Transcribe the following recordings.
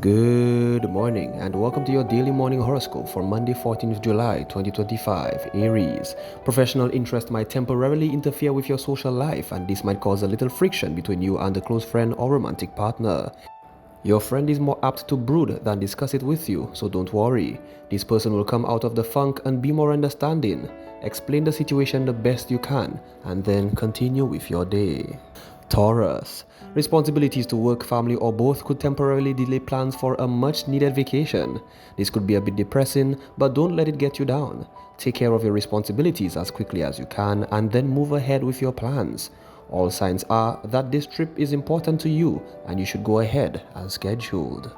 Good morning and welcome to your daily morning horoscope for Monday 14th July 2025. Aries. Professional interest might temporarily interfere with your social life and this might cause a little friction between you and a close friend or romantic partner. Your friend is more apt to brood than discuss it with you, so don't worry. This person will come out of the funk and be more understanding. Explain the situation the best you can and then continue with your day. Taurus. Responsibilities to work, family, or both could temporarily delay plans for a much-needed vacation. This could be a bit depressing, but don't let it get you down. Take care of your responsibilities as quickly as you can and then move ahead with your plans. All signs are that this trip is important to you and you should go ahead as scheduled.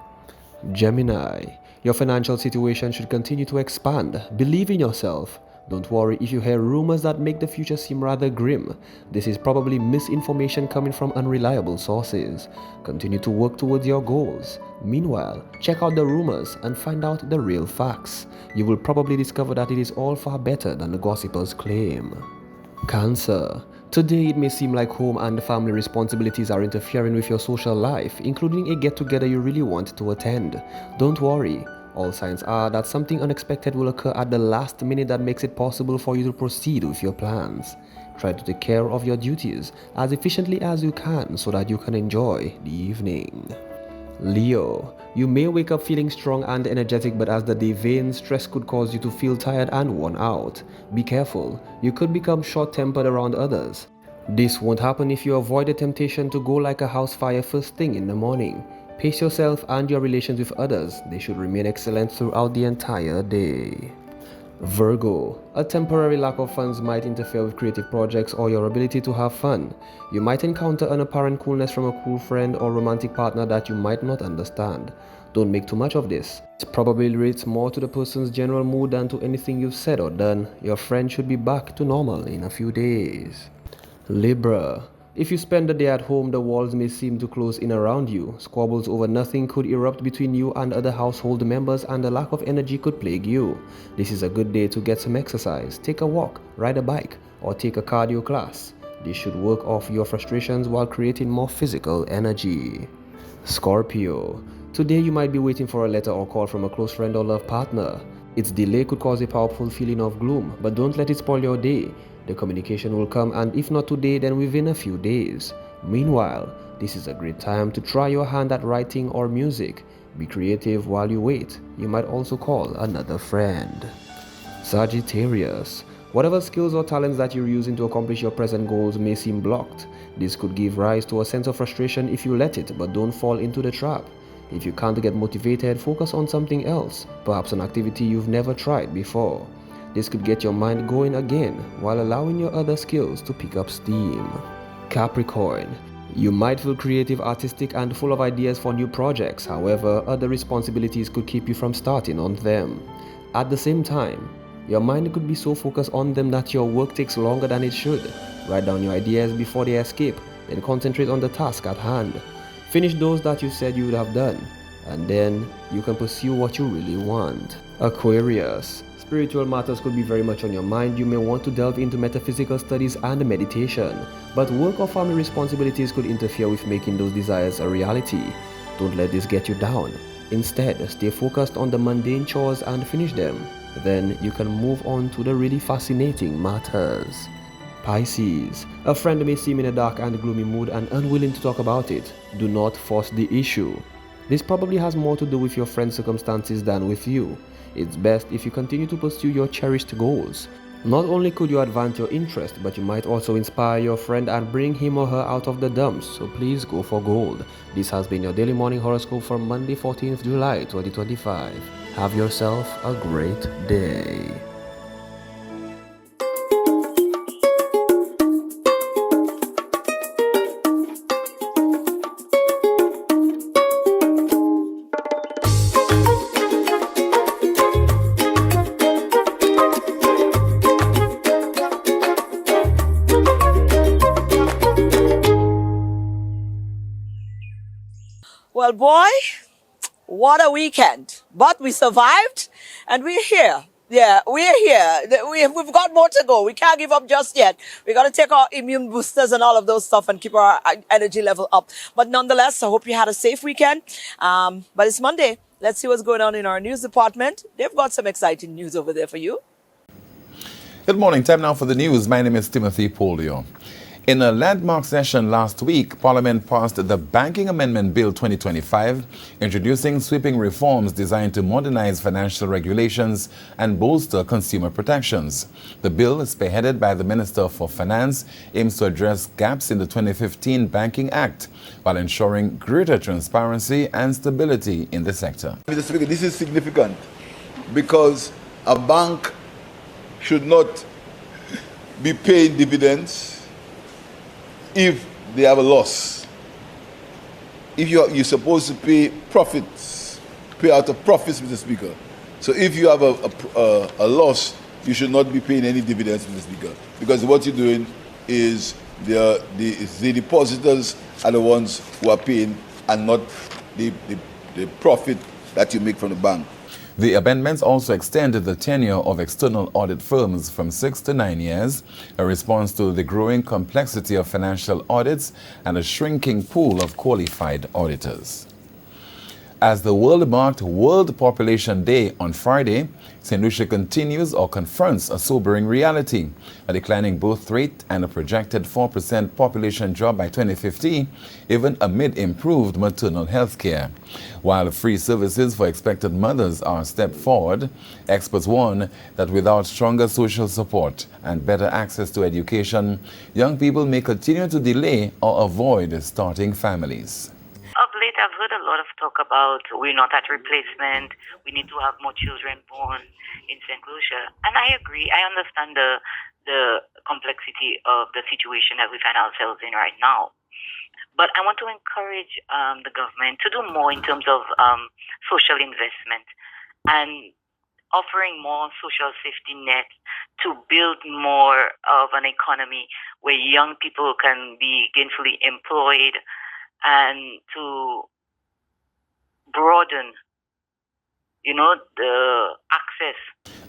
Gemini. Your financial situation should continue to expand. Believe in yourself. Don't worry if you hear rumors that make the future seem rather grim. This is probably misinformation coming from unreliable sources. Continue to work towards your goals. Meanwhile, check out the rumors and find out the real facts. You will probably discover that it is all far better than the gossipers claim. Cancer. Today it may seem like home and family responsibilities are interfering with your social life, including a get-together you really want to attend. Don't worry. All signs are that something unexpected will occur at the last minute that makes it possible for you to proceed with your plans. Try to take care of your duties as efficiently as you can so that you can enjoy the evening. Leo. You may wake up feeling strong and energetic, but as the day wanes, stress could cause you to feel tired and worn out. Be careful. You could become short-tempered around others. This won't happen if you avoid the temptation to go like a house fire first thing in the morning. Pace yourself and your relations with others. They should remain excellent throughout the entire day. Virgo. A temporary lack of funds might interfere with creative projects or your ability to have fun. You might encounter an apparent coolness from a cool friend or romantic partner that you might not understand. Don't make too much of this. It probably relates more to the person's general mood than to anything you've said or done. Your friend should be back to normal in a few days. Libra. If you spend the day at home, the walls may seem to close in around you. Squabbles over nothing could erupt between you and other household members and a lack of energy could plague you. This is a good day to get some exercise, take a walk, ride a bike, or take a cardio class. This should work off your frustrations while creating more physical energy. Scorpio. Today you might be waiting for a letter or call from a close friend or love partner. Its delay could cause a powerful feeling of gloom, but don't let it spoil your day. The communication will come, and if not today, then within a few days. Meanwhile, this is a great time to try your hand at writing or music. Be creative while you wait. You might also call another friend. Sagittarius. Whatever skills or talents that you're using to accomplish your present goals may seem blocked. This could give rise to a sense of frustration if you let it, but don't fall into the trap. If you can't get motivated, focus on something else, perhaps an activity you've never tried before. This could get your mind going again while allowing your other skills to pick up steam. Capricorn. You might feel creative, artistic, and full of ideas for new projects. However, other responsibilities could keep you from starting on them. At the same time, your mind could be so focused on them that your work takes longer than it should. Write down your ideas before they escape, then concentrate on the task at hand. Finish those that you said you would have done, and then you can pursue what you really want. Aquarius. Spiritual matters could be very much on your mind. You may want to delve into metaphysical studies and meditation, but work or family responsibilities could interfere with making those desires a reality. Don't let this get you down. Instead, stay focused on the mundane chores and finish them. Then you can move on to the really fascinating matters. Pisces. A friend may seem in a dark and gloomy mood and unwilling to talk about it. Do not force the issue. This probably has more to do with your friend's circumstances than with you. It's best if you continue to pursue your cherished goals. Not only could you advance your interest, but you might also inspire your friend and bring him or her out of the dumps, so please go for gold. This has been your daily morning horoscope for Monday 14th July 2025. Have yourself a great day. Well, boy, what a weekend. But we survived and we're here. Yeah, we're here. We've got more to go. We can't give up just yet. We got to take our immune boosters and all of those stuff and keep our energy level up. But nonetheless, I hope you had a safe weekend. But it's Monday. Let's see what's going on in our news department. They've got some exciting news over there for you. Good morning. Time now for the news. My name is Timothy Polio. In a landmark session last week, Parliament passed the Banking Amendment Bill 2025, introducing sweeping reforms designed to modernize financial regulations and bolster consumer protections. The bill, spearheaded by the Minister for Finance, aims to address gaps in the 2015 Banking Act while ensuring greater transparency and stability in the sector. Mr. Speaker, this is significant because a bank should not be paying dividends if they have a loss. If you're supposed to pay profits, pay out of profits, Mr. Speaker. So if you have a loss, you should not be paying any dividends, Mr. Speaker, because what you're doing is the depositors are the ones who are paying and not the profit that you make from the bank. The amendments also extended the tenure of external audit firms from 6 to 9 years, a response to the growing complexity of financial audits and a shrinking pool of qualified auditors. As the world marked World Population Day on Friday, St. Lucia continues or confronts a sobering reality, a declining birth rate and a projected 4% population drop by 2050, even amid improved maternal health care. While free services for expectant mothers are a step forward, experts warn that without stronger social support and better access to education, young people may continue to delay or avoid starting families. Of late, I've heard a lot of talk about we're not at replacement, we need to have more children born in St. Lucia. And I agree. I understand the complexity of the situation that we find ourselves in right now. But I want to encourage the government to do more in terms of social investment and offering more social safety nets to build more of an economy where young people can be gainfully employed and to broaden, the access.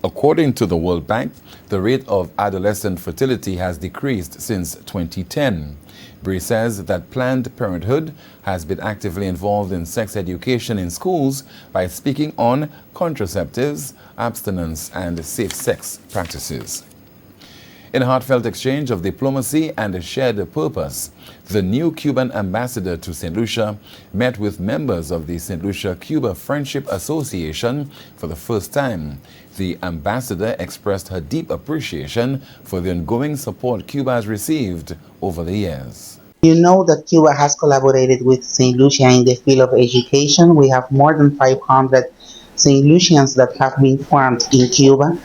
According to the World Bank, the rate of adolescent fertility has decreased since 2010. Bree says that Planned Parenthood has been actively involved in sex education in schools by speaking on contraceptives, abstinence, and safe sex practices. In a heartfelt exchange of diplomacy and a shared purpose, the new Cuban ambassador to St. Lucia met with members of the St. Lucia-Cuba Friendship Association for the first time. The ambassador expressed her deep appreciation for the ongoing support Cuba has received over the years. You know that Cuba has collaborated with St. Lucia in the field of education. We have more than 500 St. Lucians that have been formed in Cuba.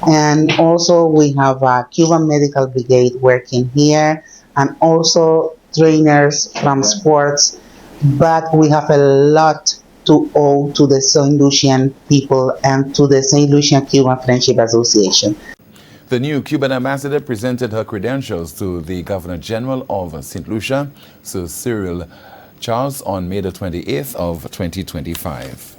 And also we have a Cuban Medical Brigade working here and also trainers from sports. But we have a lot to owe to the St. Lucian people and to the St. Lucian Cuban Friendship Association. The new Cuban ambassador presented her credentials to the Governor General of St. Lucia, Sir Cyril Charles, on May the 28th of 2025.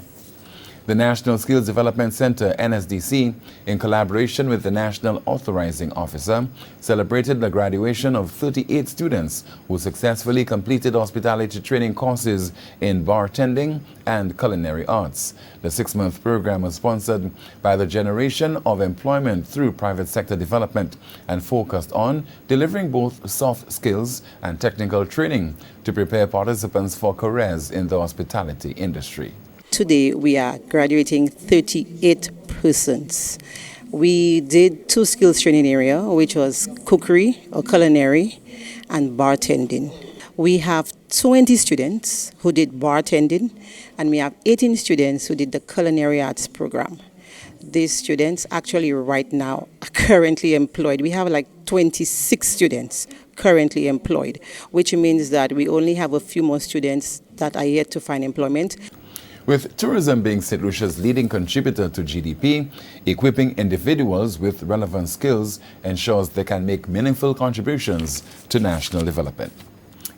The National Skills Development Center, NSDC, in collaboration with the National Authorizing Officer, celebrated the graduation of 38 students who successfully completed hospitality training courses in bartending and culinary arts. The 6-month program was sponsored by the Generation of Employment through Private Sector Development and focused on delivering both soft skills and technical training to prepare participants for careers in the hospitality industry. Today we are graduating 38 persons. We did 2 skills training area, which was cookery or culinary and bartending. We have 20 students who did bartending and we have 18 students who did the culinary arts program. These students actually right now are currently employed. We have like 26 students currently employed, which means that we only have a few more students that are yet to find employment. With tourism being St. Lucia's leading contributor to GDP, equipping individuals with relevant skills ensures they can make meaningful contributions to national development.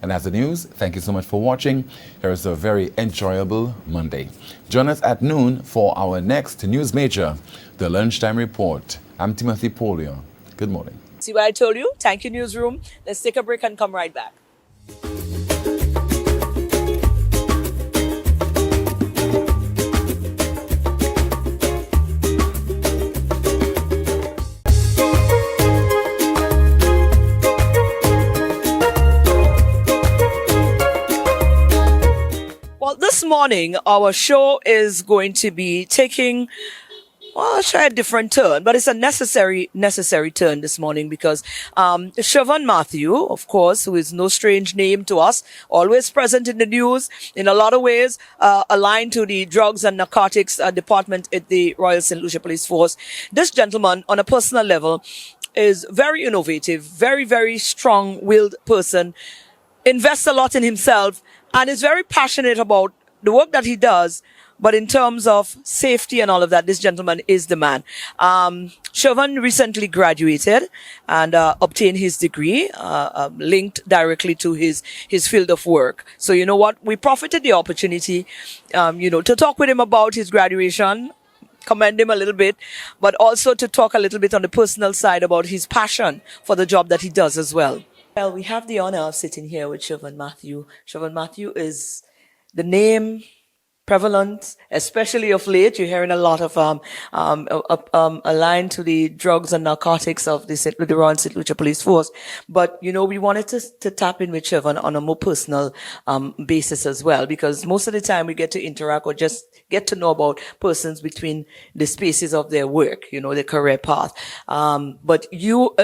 And that's the news. Thank you so much for watching. Here is a very enjoyable Monday. Join us at noon for our next news major, the Lunchtime Report. I'm Timothy Polio. Good morning. See what I told you? Thank you, newsroom. Let's take a break and come right back. Well, this morning, our show is going to be taking, well, I'll try a different turn, but it's a necessary turn this morning because Siobhan Mathieu, of course, who is no strange name to us, always present in the news in a lot of ways, aligned to the drugs and narcotics department at the Royal St. Lucia Police Force. This gentleman, on a personal level, is very innovative, very, very strong-willed person, invests a lot in himself, and is very passionate about the work that he does. But in terms of safety and all of that, this gentleman is the man. Siobhan recently graduated and obtained his degree, linked directly to his field of work. So you know what? We profited the opportunity, to talk with him about his graduation, commend him a little bit, but also to talk a little bit on the personal side about his passion for the job that he does as well. Well, we have the honor of sitting here with Siobhan Mathieu. Siobhan Mathieu is the name prevalent, especially of late. You're hearing a lot of aligned to the drugs and narcotics of the Royal St. Lucia Police Force. But, we wanted to tap in with Siobhan on a more personal basis as well, because most of the time we get to interact or just get to know about persons between the spaces of their work, their career path. But you...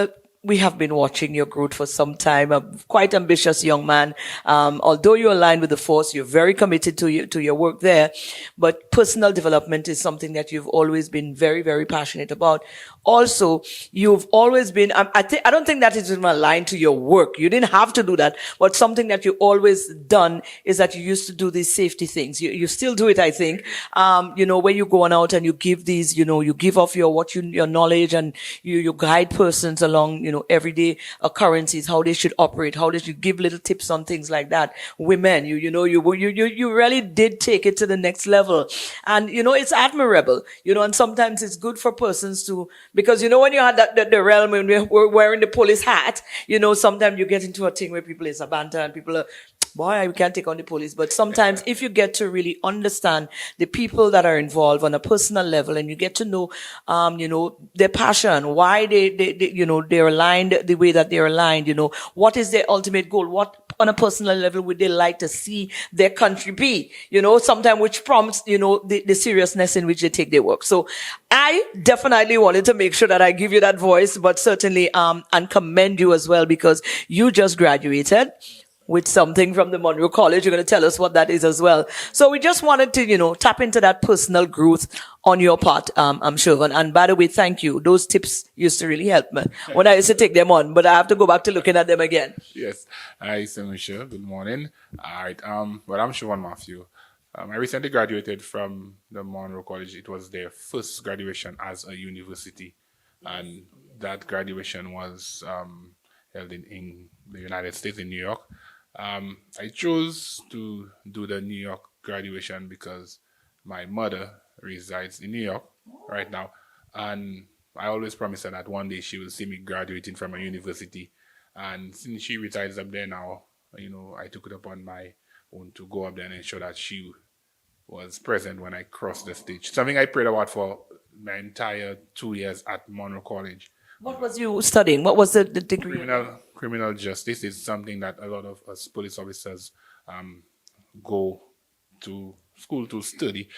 we have been watching your growth for some time. A quite ambitious young man. Although you're aligned with the force, you're very committed to your work there. But personal development is something that you've always been very, very passionate about. Also, you've always been, I don't think that is even aligned to your work. You didn't have to do that. But something that you always done is that you used to do these safety things. You still do it, I think. When you go on out and you give these, you give off your knowledge and you guide persons along, everyday occurrences, how they should operate, how they should give little tips on things like that. Women, you really did take it to the next level. And, it's admirable, and sometimes it's good for persons to, because, when you had the realm when we're wearing the police hat, sometimes you get into a thing where people is a banter and people are, boy, we can't take on the police. But sometimes if you get to really understand the people that are involved on a personal level and you get to know, their passion, why they're aligned the way that they're aligned, what is their ultimate goal? What on a personal level would they like to see their country be? Sometimes which prompts, the seriousness in which they take their work. So I definitely wanted to make sure that I give you that voice, but certainly, and commend you as well because you just graduated with something from the Monroe College. You're going to tell us what that is as well. So we just wanted to, tap into that personal growth on your part, I'm sure. And by the way, thank you. Those tips used to really help me when I used to take them on, but I have to go back to looking at them again. Yes. Hi, Semisha. Good morning. All right. Well, I'm Siobhan Mathieu. I recently graduated from the Monroe College. It was their first graduation as a university. And that graduation was held in the United States, in New York. I chose to do the New York graduation because my mother resides in New York right now, and I always promised her that one day she will see me graduating from a university. And since she resides up there now, I took it upon my own to go up there and ensure that she was present when I crossed the stage. Something I prayed about for my entire 2 years at Monroe College. What was you studying? What was the degree? Criminal justice is something that a lot of us police officers go to school to study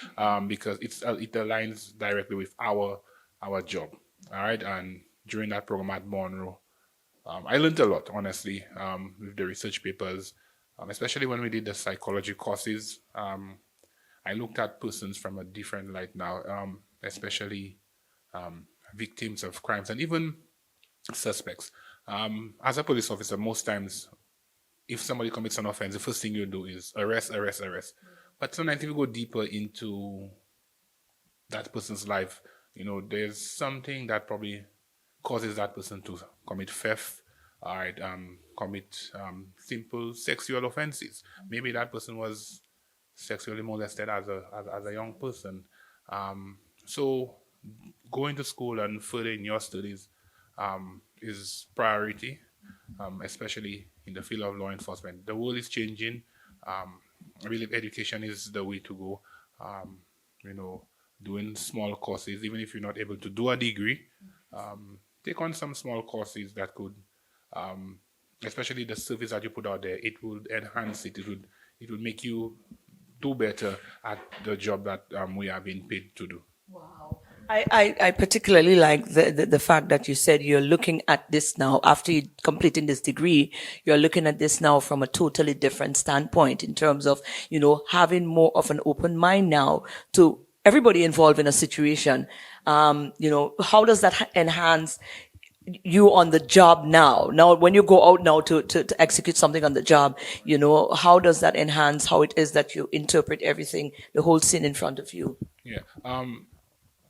because it aligns directly with our job. All right, and during that program at Monroe, I learned a lot, honestly, with the research papers, especially when we did the psychology courses. I looked at persons from a different light now, especially victims of crimes and even suspects. As a police officer, most times, if somebody commits an offense, the first thing you do is arrest. But sometimes if you go deeper into that person's life, there's something that probably causes that person to commit theft, all right, commit simple sexual offenses. Maybe that person was sexually molested as a young person. So going to school and furthering your studies is priority, especially in the field of law enforcement. The world is changing. I believe education is the way to go. Um, you know, doing small courses, even if you're not able to do a degree, take on some small courses that could, um, especially the service that you put out there, it would enhance it. It would make you do better at the job that we are being paid to do. I particularly like the fact that you said you're looking at this now after you completing this degree, you're looking at this now from a totally different standpoint in terms of, having more of an open mind now to everybody involved in a situation. How does that enhance you on the job now? Now, when you go out now to execute something on the job, how does that enhance how it is that you interpret everything, the whole scene in front of you? Yeah.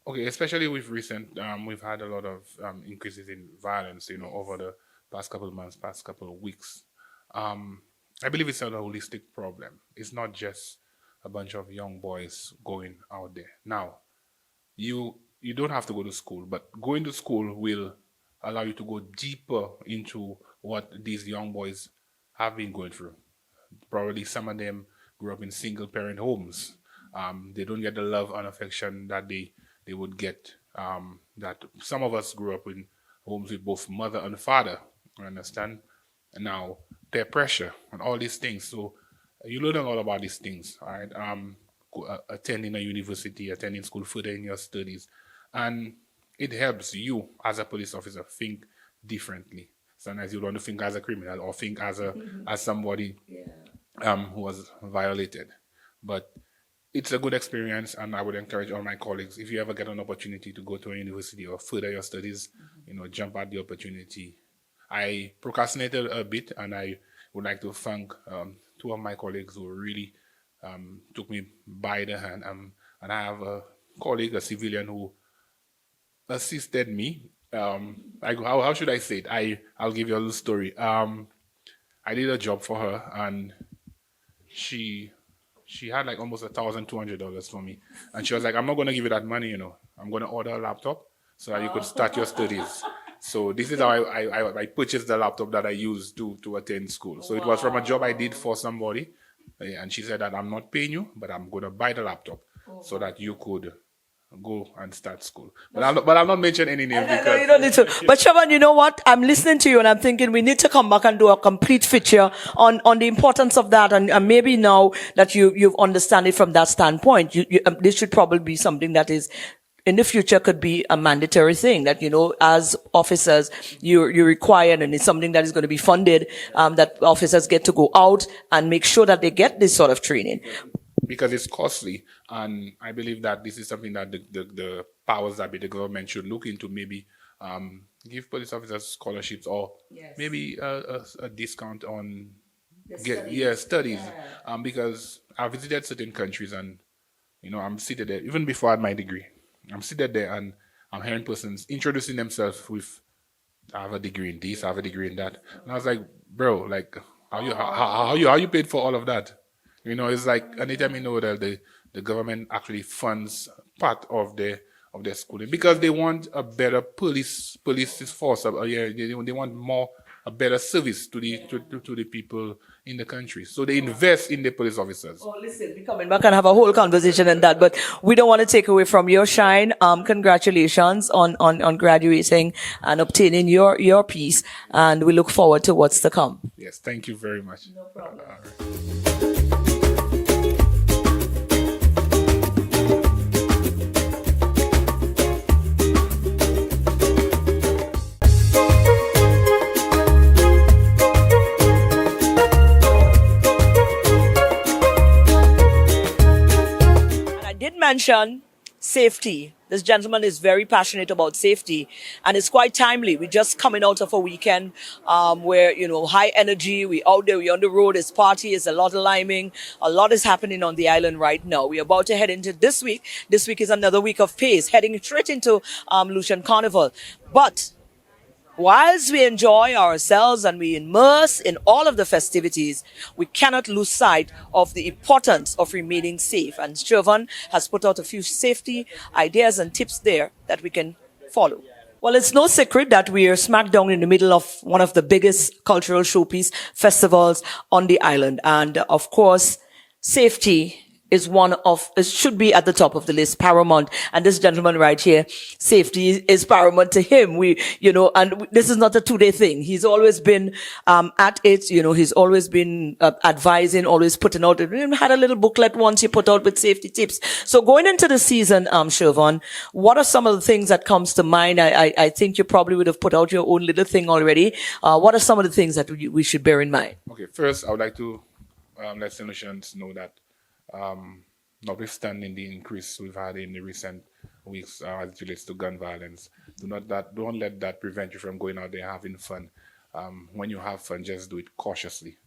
Okay, especially with recent, we've had a lot of increases in violence, over the past couple of months, past couple of weeks. I believe it's a holistic problem. It's not just a bunch of young boys going out there. Now, you don't have to go to school, but going to school will allow you to go deeper into what these young boys have been going through. Probably some of them grew up in single parent homes. They don't get the love and affection that they would get, that some of us grew up in homes with both mother and father, you understand? And now their pressure and all these things. So you learn a lot about these things, all right? Attending a university, attending school, furthering your studies. And it helps you as a police officer think differently. Sometimes you don't want to think as a criminal or think as somebody who was violated. But it's a good experience, and I would encourage all my colleagues, if you ever get an opportunity to go to a university or further your studies, jump at the opportunity. I procrastinated a bit, and I would like to thank two of my colleagues who really took me by the hand. And I have a colleague, a civilian, who assisted me. How should I say it? I'll give you a little story. I did a job for her, and she had like almost $1,200 for me. And she was like, I'm not going to give you that money, I'm going to order a laptop so that you could start your studies. So this is how I purchased the laptop that I used to attend school. So it was from a job I did for somebody. And she said that I'm not paying you, but I'm going to buy the laptop so that you could go and start school. But I'll not mention any names. No, you don't need to. But Shaban, you know what? I'm listening to you and I'm thinking we need to come back and do a complete feature on the importance of that. And maybe now that you've understand it from that standpoint, this should probably be something that is in the future could be a mandatory thing that, as officers, you're required, and it's something that is going to be funded, that officers get to go out and make sure that they get this sort of training. Because it's costly, and I believe that this is something that the powers that be, the government, should look into. Maybe give police officers scholarships, or maybe a discount on studies. Because I visited certain countries, and I'm seated there even before I had my degree. I'm seated there, and I'm hearing persons introducing themselves with, I have a degree in this, I have a degree in that, and I was like, bro, like how you paid for all of that? It's like anytime that the government actually funds part of their schooling, because they want a better police force. They want a better service to the people in the country. So they invest in the police officers. Oh, listen, we're coming back and have a whole conversation on that, but we don't want to take away from your shine. Congratulations on graduating and obtaining your piece, and we look forward to what's to come. Yes, thank you very much. No problem. Mention safety. This gentleman is very passionate about safety, and it's quite timely. We're just coming out of a weekend where, high energy. We out there, we on the road. It's party, it's a lot of liming. A lot is happening on the island right now. We're about to head into this week. This week is another week of pace, heading straight into Lucian Carnival. But Whilst we enjoy ourselves and we immerse in all of the festivities, we cannot lose sight of the importance of remaining safe. And Siobhan has put out a few safety ideas and tips there that we can follow. Well, it's no secret that we are smack down in the middle of one of the biggest cultural showpiece festivals on the island. And of course, safety is it should be at the top of the list, paramount. And this gentleman right here, safety is paramount to him. And this is not a 2-day thing. He's always been, at it, he's always been advising, always putting out, had a little booklet once he put out with safety tips. So going into the season, Siobhan, what are some of the things that comes to mind? I think you probably would have put out your own little thing already. What are some of the things that we should bear in mind? Okay, first, I would like to let St. Lucians know that notwithstanding the increase we've had in the recent weeks as it relates to gun violence, don't let that prevent you from going out there and having fun. When you have fun, just do it cautiously.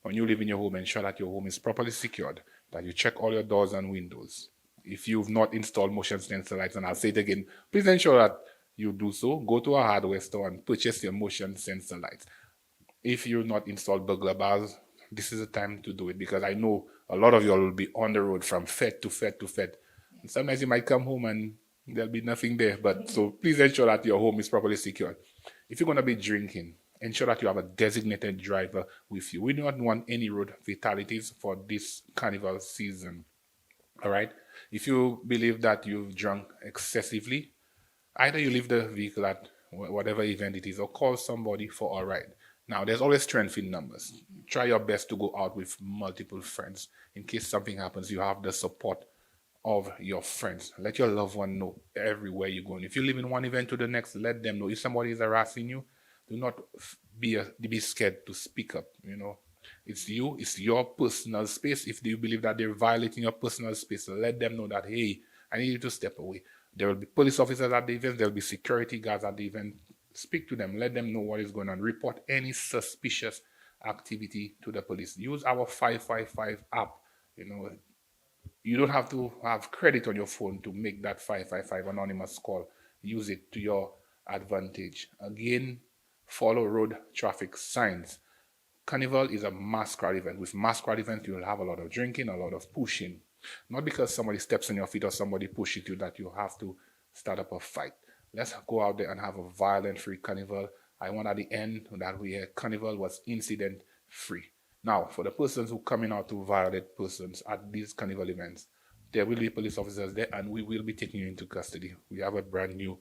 When you live in your home, ensure that your home is properly secured, that you check all your doors and windows. If you've not installed motion sensor lights, and I'll say it again, please ensure that you do so. Go to a hardware store and purchase your motion sensor lights. If you've not installed burglar bars, this is the time to do it, because I know a lot of you all will be on the road from Fed to Fed to Fed. And sometimes you might come home and there'll be nothing there. So please ensure that your home is properly secured. If you're going to be drinking, ensure that you have a designated driver with you. We do not want any road fatalities for this carnival season. All right? If you believe that you've drunk excessively, either you leave the vehicle at whatever event it is or call somebody for a ride. Now, there's always strength in numbers. Try your best to go out with multiple friends. In case something happens, you have the support of your friends. Let your loved one know everywhere you go. And if you live in one event to the next, let them know. If somebody is harassing you, do not be scared to speak up. It's your personal space. If you believe that they're violating your personal space, let them know that, hey, I need you to step away. There will be police officers at the event. There will be security guards at the event. Speak to them. Let them know what is going on. Report any suspicious activity to the police. Use our 555 app. You don't have to have credit on your phone to make that 555 anonymous call. Use it to your advantage. Again, follow road traffic signs. Carnival is a mass crowd event. With mass crowd event, you'll have a lot of drinking, a lot of pushing. Not because somebody steps on your feet or somebody pushes you that you have to start up a fight. Let's go out there and have a violent-free carnival. I want at the end that carnival was incident-free. Now, for the persons who coming out to violate persons at these carnival events, there will be police officers there, and we will be taking you into custody. We have a brand new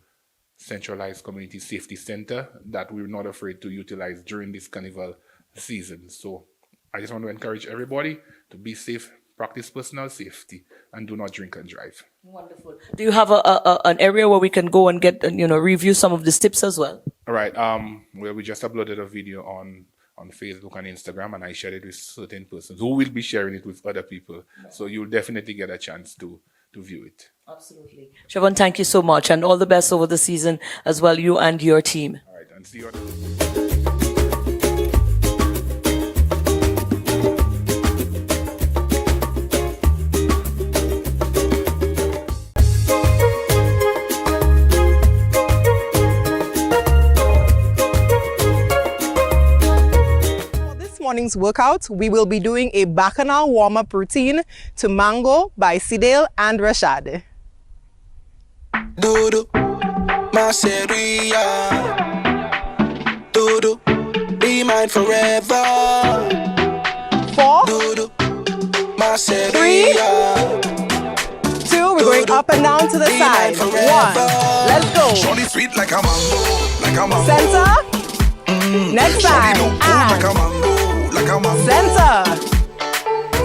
centralized community safety center that we're not afraid to utilize during this carnival season. So I just want to encourage everybody to be safe, practice personal safety, and do not drink and drive. Wonderful. Do you have an area where we can go and get, review some of these tips as well? All right. Well, we just uploaded a video on Facebook and Instagram, and I shared it with certain persons who will be sharing it with other people. Right. So you'll definitely get a chance to view it. Absolutely. Siobhan, thank you so much, and all the best over the season as well, you and your team. All right, and see you. Morning's workout, we will be doing a bacchanal warm-up routine to Mango by Sidale and Rashad. Dudu, Maseria. Dudu, be mine forever. 4, Dudu, Maseria. 3, 2, we're going up and down to the side. 1, let's go. Shorty sweet like a mango, like a mango. Center, next side, like a mango. Like a mango. Center.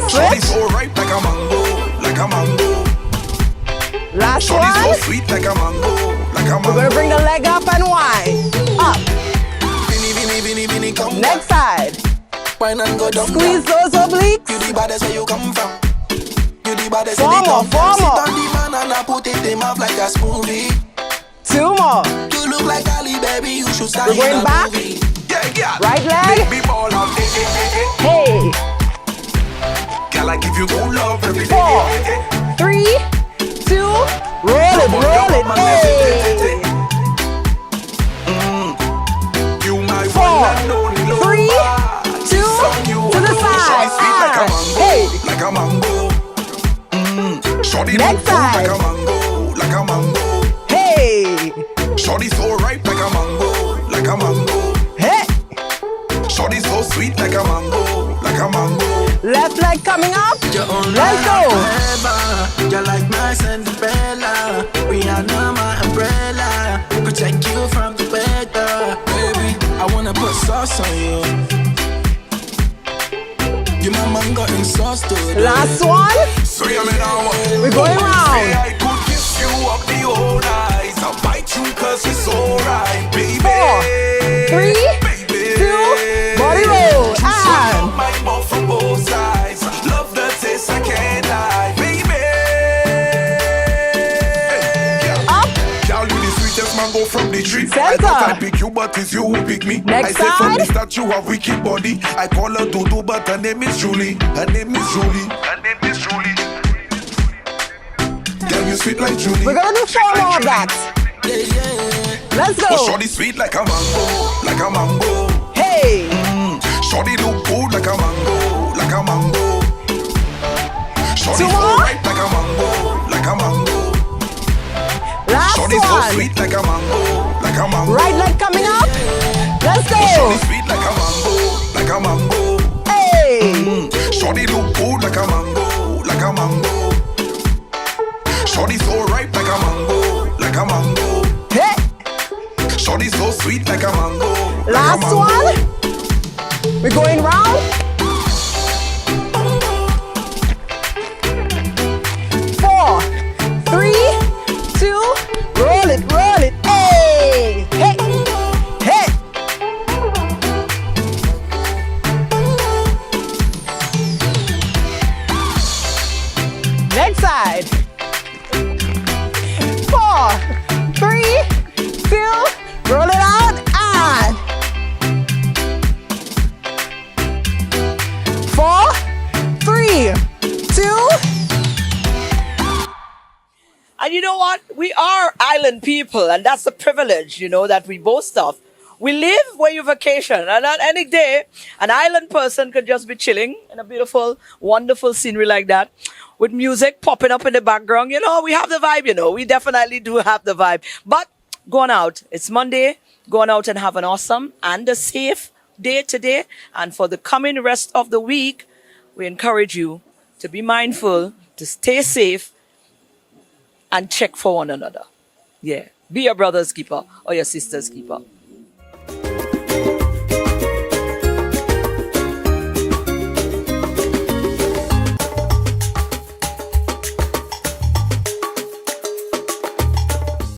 Switch. So ripe like a mango, like a mango. Last one. So sweet like a mango, like a mango. We're gonna bring the leg up and wide. Up. Vini, come next side. Wine and go down. Squeeze those obliques. You the baddest where you come from. You the baddest. Four more. Sit on the man and I put it in mouth like a smoothie. 2 more. You look like Ali, baby. You should start. We're going back. Movie. Yeah. Right leg. Hey. Girl, I give you good love every day. 4, 3, 2, roll it. Hey. like a mango. Hey, Shorty so ripe like a mango, like a mango. hey. Shorty so sweet like a mango, like a mango. Left leg coming up. Let's go. You're like my Cinderella. Rihanna, my umbrella. Protect you from the weather. Baby, I wanna put sauce on you. Your mama got in sauce to it. Last one. So you made that one. We're going round. Say I could kiss you up the whole night. I'll bite you cause it's alright, baby. 4, 3, 2, body roll. And my mouth from both sides. Love the taste, I can't lie, baby. up. Girl, you the sweetest mango from the tree. Center. I thought I'd pick you, but it's you who pick me. Next I said from side. the start you have wicked body. I call her Dudu, but her name is Julie. Her name is Julie. Her name is Julie. Girl, you sweet like Julie. We're gonna do 4 more of that. Yeah, yeah. Let's Oh, go. shorty sweet like a mango, like a mango. Hey, Shorty look good like a mango, like a mango. Shorty 2 so more. ripe like a mango, like a mango. last Shorty so one. sweet like a mango, like a mango. Right leg coming up. Let's Shorty go. sweet like a mango, like a mango. Hey, Shorty look good like a mango, like a mango. Shorty so ripe like a mango, like a mango. hey. Shorty so sweet like a mango. Like a Last mango. one. We're going round. 4, 3, 2, roll it, roll it. Hey, hey, hey. Next side. 4, 3, 2, roll it out and 4, 3, 2. And you know what? We are island people, and that's the privilege, that we boast of. We live where you vacation, and on any day, an island person could just be chilling in a beautiful, wonderful scenery like that, with music popping up in the background. We have the vibe, We definitely do have the vibe. But going out, it's Monday, going out and have an awesome and a safe day today. And for the coming rest of the week, we encourage you to be mindful, to stay safe, and check for one another. Yeah. Be your brother's keeper or your sister's keeper.